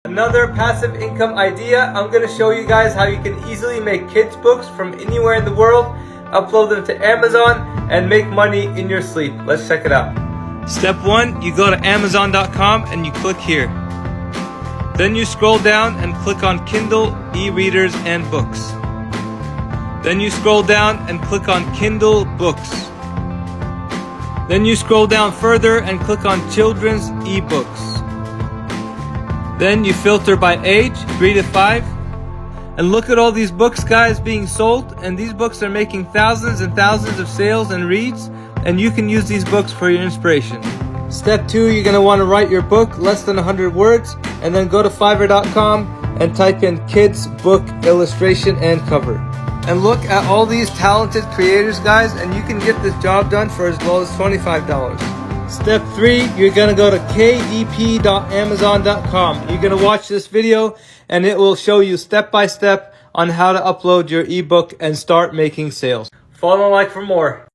Another passive income idea, I'm going to show you guys how you can easily make kids books from anywhere in the world, upload them to Amazon, and make money in your sleep. Let's check it out. Step 1, you go to Amazon.com and you click here. Then you scroll down and click on Kindle, e-readers, and books. Then you scroll down and click on Kindle books. Then you scroll down further and click on children's ebooks. Then you filter by age, 3 to 5. And look at all these books, guys, being sold. And these books are making thousands and thousands of sales and reads. And you can use these books for your inspiration. Step 2, you're going to want to write your book, less than 100 words. And then go to Fiverr.com and type in kids book illustration and cover. And look at all these talented creators, guys. And you can get this job done for as low as $25. Step 3, you're going to go to kdp.amazon.com. You're going to watch this video and it will show you step by step on how to upload your ebook and start making sales. Follow and like for more.